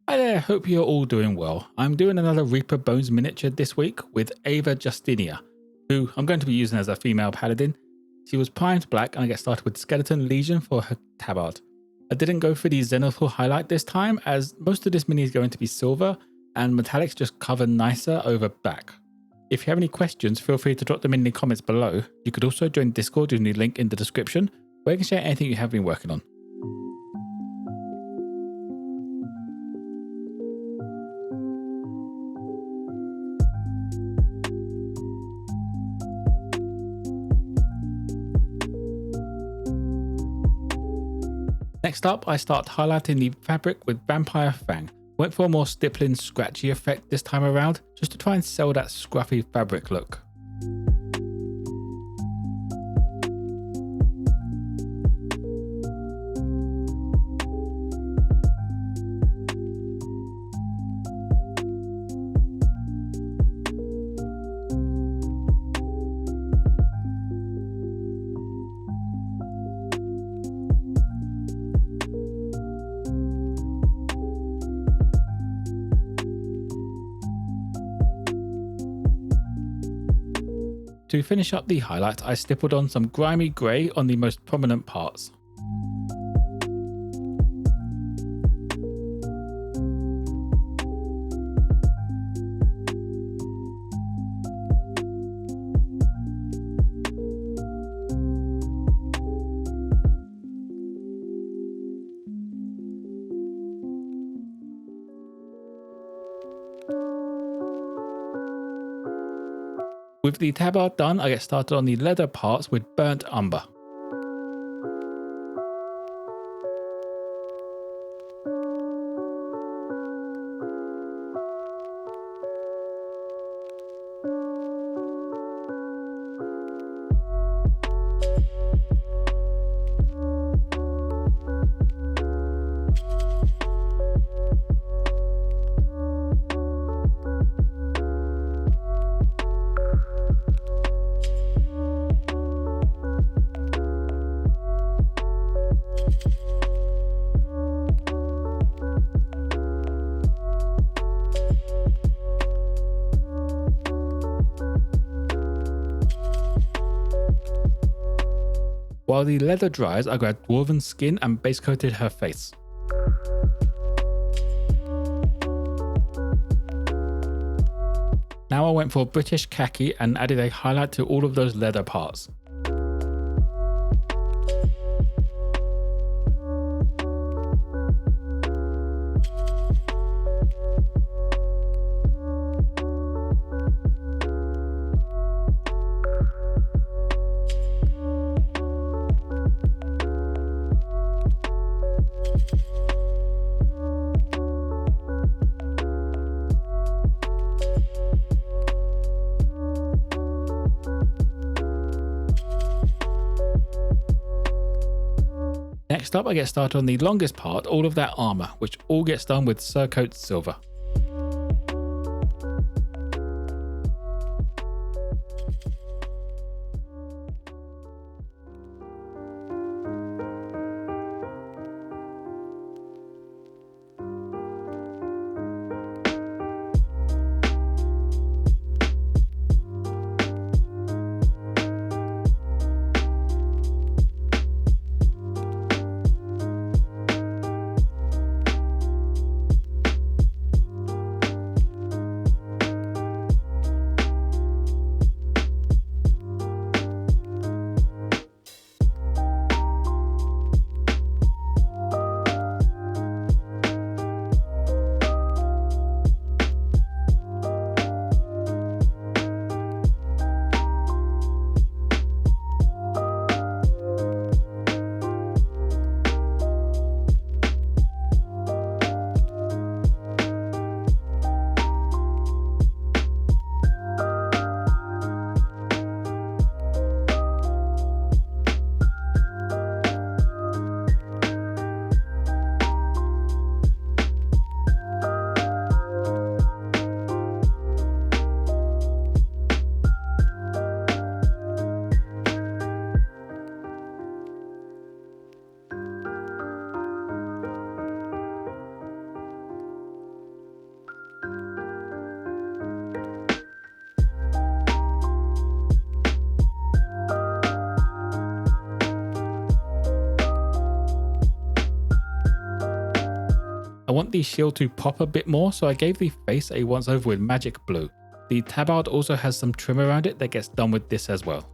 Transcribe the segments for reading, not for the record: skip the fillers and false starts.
Hi there, hope you're all doing well. I'm doing another Reaper Bones miniature this week with Ava Justinia, who I'm going to be using as a female paladin. She was primed black and I get started with Skeleton Legion for her tabard. I didn't go for the Zenithal highlight this time as most of this mini is going to be silver and metallics just cover nicer over black. If you have any questions, feel free to drop them in the comments below. You could also join Discord using the link in the description where you can share anything you have been working on. Next up, I start highlighting the fabric with Vampire Fang. Went for a more stippling, scratchy effect this time around, just to try and sell that scruffy fabric look. To finish up the highlight, I stippled on some grimy grey on the most prominent parts. With the tabard done, I get started on the leather parts with burnt umber. While the leather dries, I grabbed Dwarven skin and base coated her face. Now I went for British Khaki and added a highlight to all of those leather parts. Next up, I get started on the longest part, all of that armor, which all gets done with Surcoat Silver. I want the shield to pop a bit more, so I gave the face a once over with magic blue. The tabard also has some trim around it that gets done with this as well.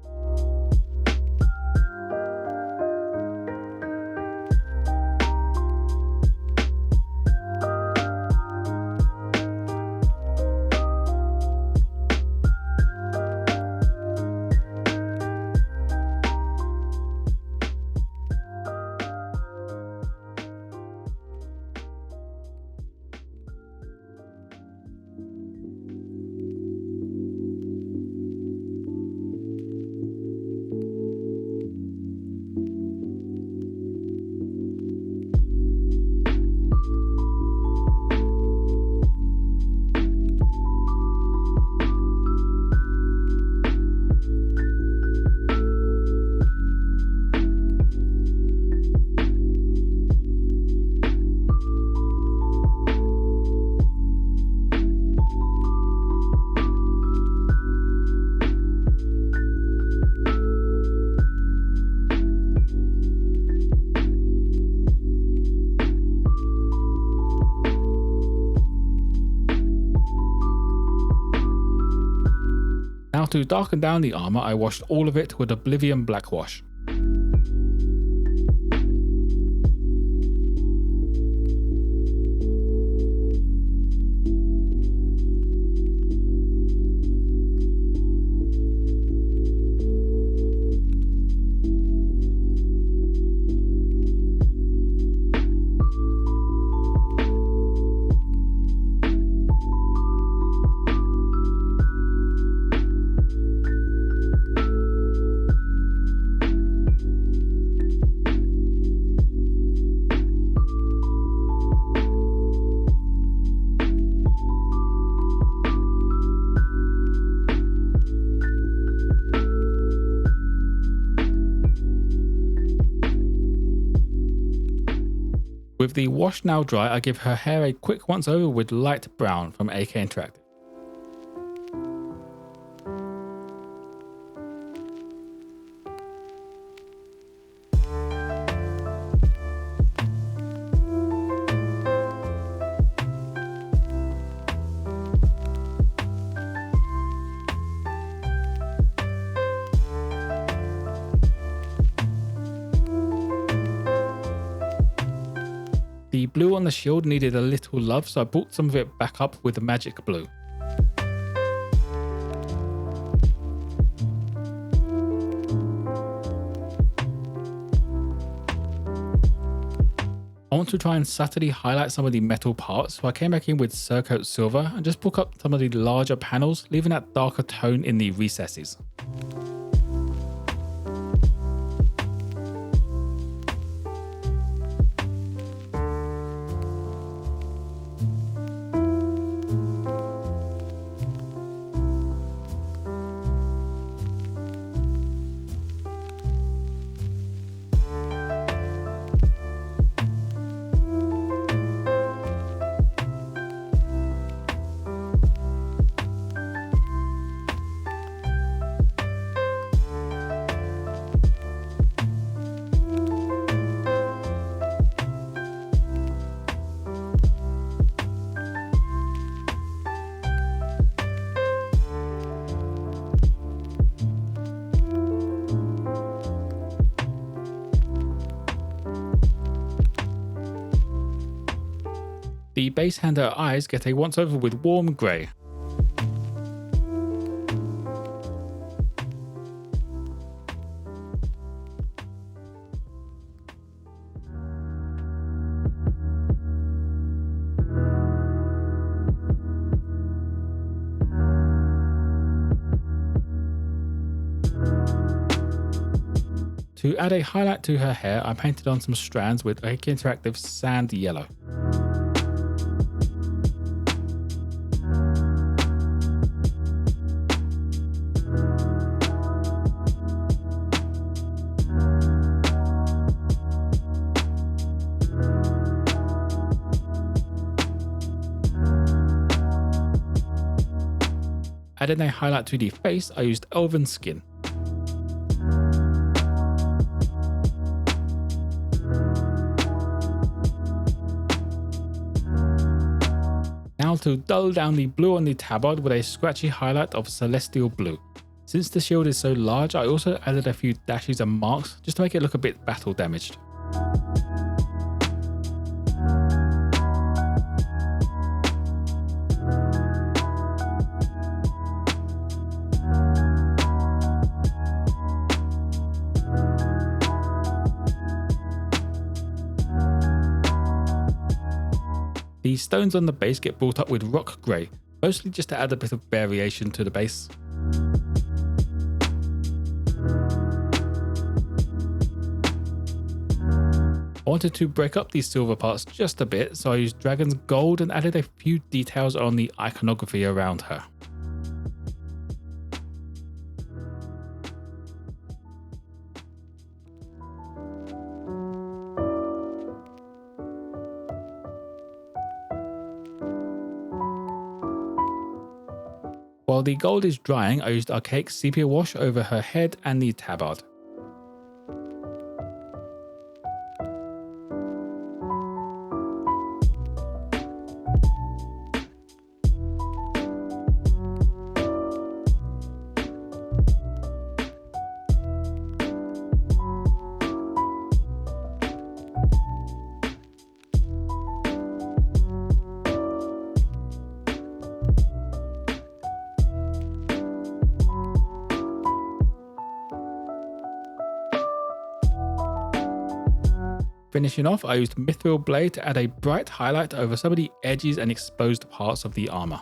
Now to darken down the armor, I washed all of it with Oblivion black wash. With the wash now dry, I give her hair a quick once over with light brown from AK Interactive. The blue on the shield needed a little love, so I brought some of it back up with the magic blue. I want to try and subtly highlight some of the metal parts, so I came back in with Surcoat Silver and just broke up some of the larger panels, leaving that darker tone in the recesses. The base and her eyes get a once over with warm grey. To add a highlight to her hair, I painted on some strands with AK Interactive Sand Yellow. Adding a highlight to the face, I used Elven Skin. now to dull down the blue on the tabard with a scratchy highlight of celestial blue. Since the shield is so large, I also added a few dashes and marks just to make it look a bit battle damaged. The stones on the base get brought up with rock grey, mostly just to add a bit of variation to the base. I wanted to break up these silver parts just a bit, so I used dragon's gold and added a few details on the iconography around her. While the gold is drying, I used Archaic Sepia wash over her head and the tabard. Finishing off, I used Mythril blade to add a bright highlight over some of the edges and exposed parts of the armor.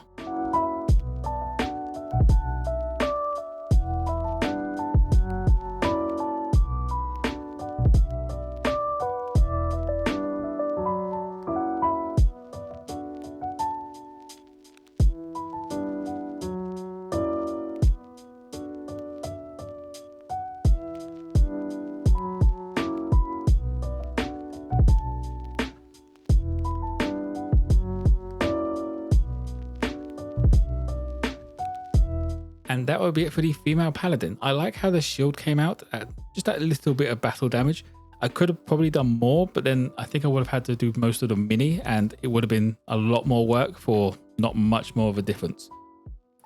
And that would be it for the female paladin. I like how the shield came out at just that little bit of battle damage. I could have probably done more, but then I think I would have had to do most of the mini and it would have been a lot more work for not much more of a difference.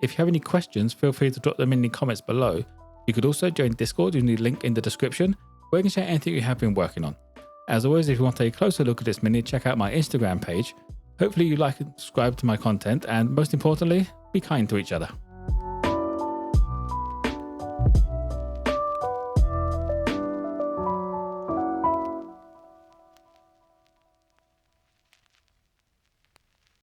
If you have any questions, feel free to drop them in the comments below. You could also join Discord using the link in the description, where you can share anything you have been working on. As always, if you want a closer look at this mini, check out my Instagram page. Hopefully you like and subscribe to my content, and most importantly, be kind to each other.